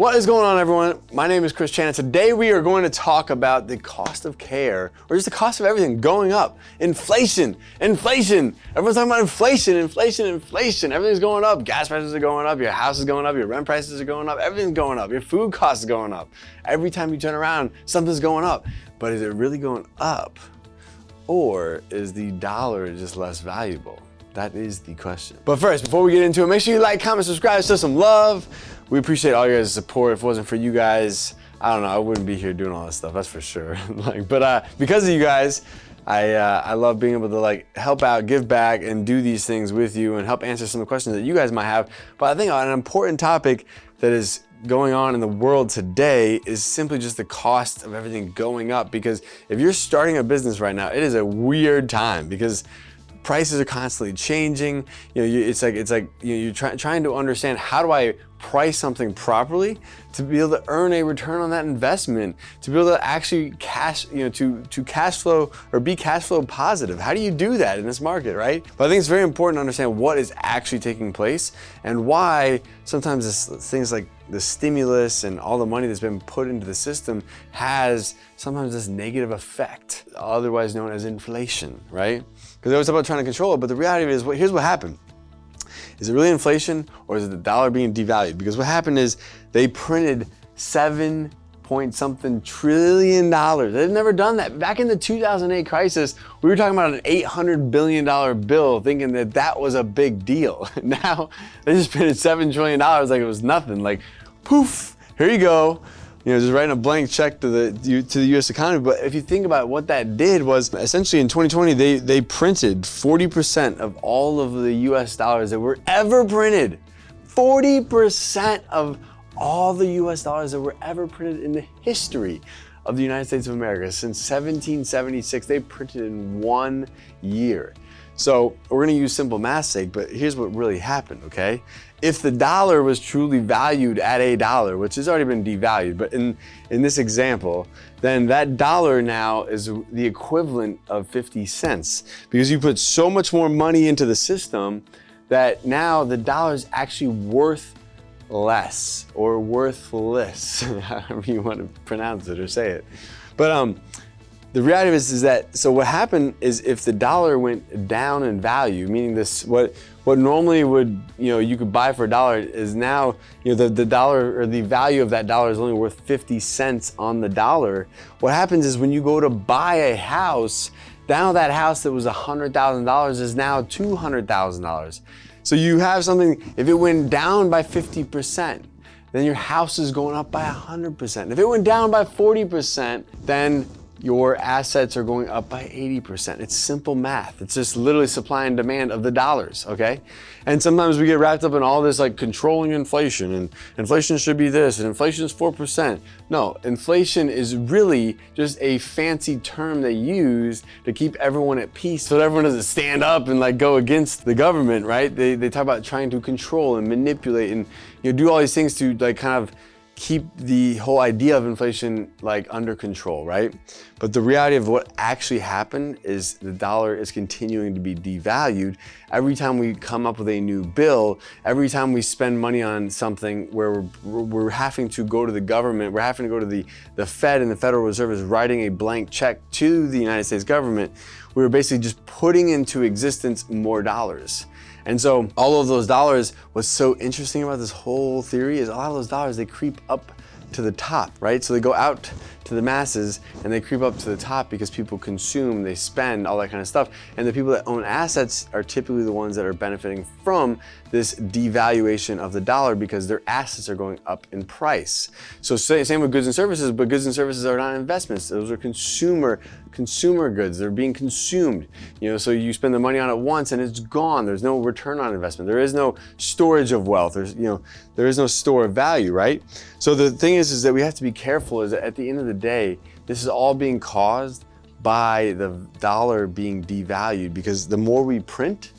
What is going on, everyone? My name is Chris Chan, and today we are going to talk about the cost of care, or just the cost of everything going up. Inflation. Everyone's talking about inflation. Everything's going up. Gas prices are going up, your house is going up, your rent prices are going up, everything's going up, your food costs are going up. Every time you turn around, something's going up. But is it really going up? Or is the dollar just less valuable? That is the question. But first, before we get into it, make sure you like, comment, subscribe, show some love. We appreciate all your guys' support. If it wasn't for you guys, I don't know, I wouldn't be here doing all this stuff, that's for sure. But because of you guys, I love being able to help out, give back, and do these things with you and help answer some of the questions that you guys might have. But I think an important topic that is going on in the world today is simply just the cost of everything going up. Because if you're starting a business right now, it is a weird time because prices are constantly changing. You know, it's like you're trying to understand, how do I price something properly to be able to earn a return on that investment, to be able to actually to cash flow or be cash flow positive. How do you do that in this market, right? But I think it's very important to understand what is actually taking place and why sometimes things like the stimulus and all the money that's been put into the system has sometimes this negative effect, otherwise known as inflation, right? Because they always talk about trying to control it, but the reality is, here's what happened. Is it really inflation, or is it the dollar being devalued? Because what happened is they printed $7-point-something trillion. They've never done that. Back in the 2008 crisis, we were talking about an $800 billion bill, thinking that that was a big deal. Now, they just printed $7 trillion like it was nothing. Like, poof, here you go. You know, just writing a blank check to the U.S. economy. But if you think about what that did, was essentially in 2020, they printed 40% of all of the U.S. dollars that were ever printed. 40% of all the U.S. dollars that were ever printed in the history of the United States of America. Since 1776, they printed in 1 year. So we're gonna use simple math's sake, but here's what really happened, okay? If the dollar was truly valued at $1, which has already been devalued, but in this example, then that dollar now is the equivalent of 50 cents because you put so much more money into the system that now the dollar is actually worth less or worthless, however you want to pronounce it or say it. But the reality is that, so what happened is if the dollar went down in value, meaning this, what normally would, you could buy for $1 is now, the dollar, or the value of that dollar is only worth 50 cents on the dollar. What happens is when you go to buy a house, now that house that was $100,000 is now $200,000. So you have something, if it went down by 50%, then your house is going up by 100%. If it went down by 40%, then your assets are going up by 80%. It's simple math. It's just literally supply and demand of the dollars, okay? And sometimes we get wrapped up in all this controlling inflation, and inflation should be this, and inflation is 4%. No, inflation is really just a fancy term they use to keep everyone at peace so that everyone doesn't stand up and go against the government, right? They talk about trying to control and manipulate and do all these things to kind of keep the whole idea of inflation under control, right? But the reality of what actually happened is the dollar is continuing to be devalued. Every time we come up with a new bill, every time we spend money on something where we're having to go to the government, we're having to go to the Fed, and the Federal Reserve is writing a blank check to the United States government, we're basically just putting into existence more dollars. And so all of those dollars, what's so interesting about this whole theory is a lot of those dollars, they creep up to the top, right? So they go out to the masses and they creep up to the top because people consume, they spend, all that kind of stuff. And the people that own assets are typically the ones that are benefiting from this devaluation of the dollar because their assets are going up in price. So same with goods and services, but goods and services are not investments. Those are consumer goods. They're being consumed. So you spend the money on it once and it's gone. There's no return on investment. There is no storage of wealth. There is no store of value, right? So the thing is that we have to be careful is that at the end of the day, this is all being caused by the dollar being devalued, because the more we print,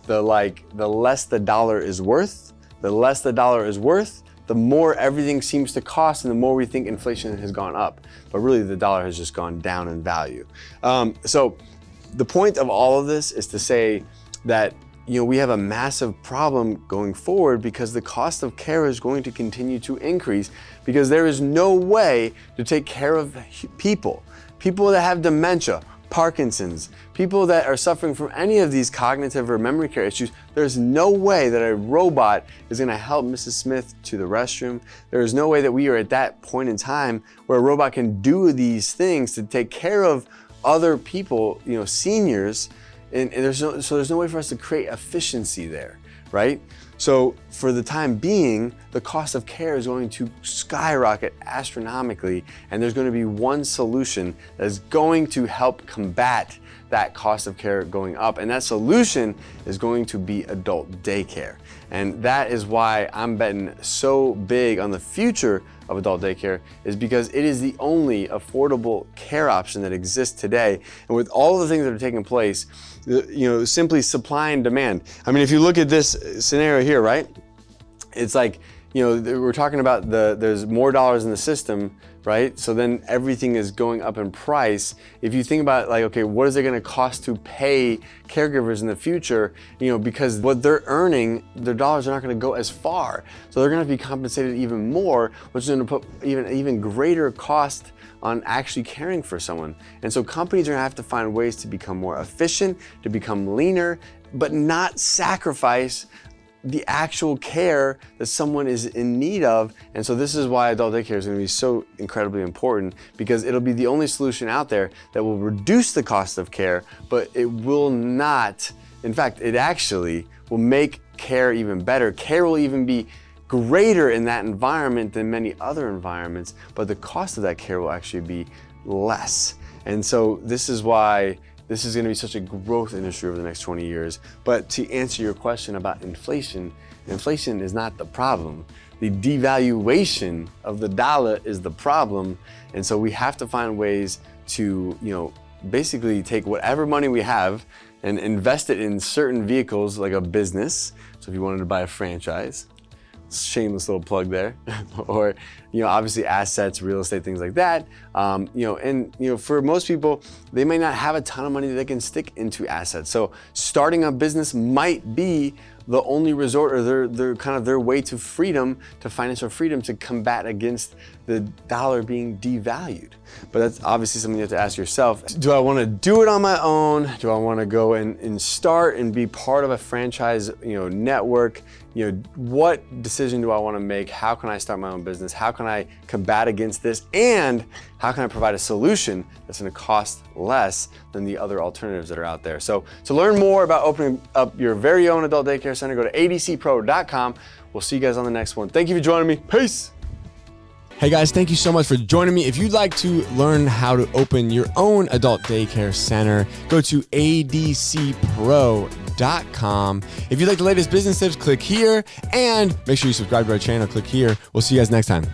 the less the dollar is worth. The less the dollar is worth, the more everything seems to cost, and the more we think inflation has gone up. But really the dollar has just gone down in value. So the point of all of this is to say that we have a massive problem going forward because the cost of care is going to continue to increase because there is no way to take care of people that have dementia, Parkinson's, people that are suffering from any of these cognitive or memory care issues. There's no way that a robot is going to help Mrs. Smith to the restroom. There is no way that we are at that point in time where a robot can do these things to take care of other people, seniors, and there's no way for us to create efficiency there, right? So for the time being, the cost of care is going to skyrocket astronomically, and there's going to be one solution that is going to help combat that cost of care going up, and that solution is going to be adult daycare. And that is why I'm betting so big on the future of adult daycare, is because it is the only affordable care option that exists today. And with all the things that are taking place, simply supply and demand. I mean, if you look at this scenario here, right? It's like, we're talking about there's more dollars in the system, right? So then everything is going up in price. If you think about like, okay, what is it gonna cost to pay caregivers in the future? Because what they're earning, their dollars are not gonna go as far. So they're gonna be compensated even more, which is gonna put even greater cost on actually caring for someone. And so companies are gonna have to find ways to become more efficient, to become leaner, but not sacrifice the actual care that someone is in need of. And so this is why adult daycare is going to be so incredibly important, because it'll be the only solution out there that will reduce the cost of care, but it will not, in fact, it actually will make care even better. Care will even be greater in that environment than many other environments, but the cost of that care will actually be less. And so this is why this is going to be such a growth industry over the next 20 years. But to answer your question about inflation, inflation is not the problem. The devaluation of the dollar is the problem. And so we have to find ways to, basically take whatever money we have and invest it in certain vehicles like a business. So if you wanted to buy a franchise, shameless little plug there, or obviously assets, real estate, things like that. For most people, they may not have a ton of money that they can stick into assets. So starting a business might be the only resort, or their way to freedom, to financial freedom, to combat against the dollar being devalued. But that's obviously something you have to ask yourself. Do I want to do it on my own? Do I want to go and start and be part of a franchise, network? What decision do I want to make? How can I start my own business? How can I combat against this? And how can I provide a solution that's going to cost less than the other alternatives that are out there? So to learn more about opening up your very own adult daycare center, go to adcpro.com. We'll see you guys on the next one. Thank you for joining me. Peace. Hey guys, thank you so much for joining me. If you'd like to learn how to open your own adult daycare center, go to adcpro.com. If you'd like the latest business tips, click here, and make sure you subscribe to our channel, click here. We'll see you guys next time.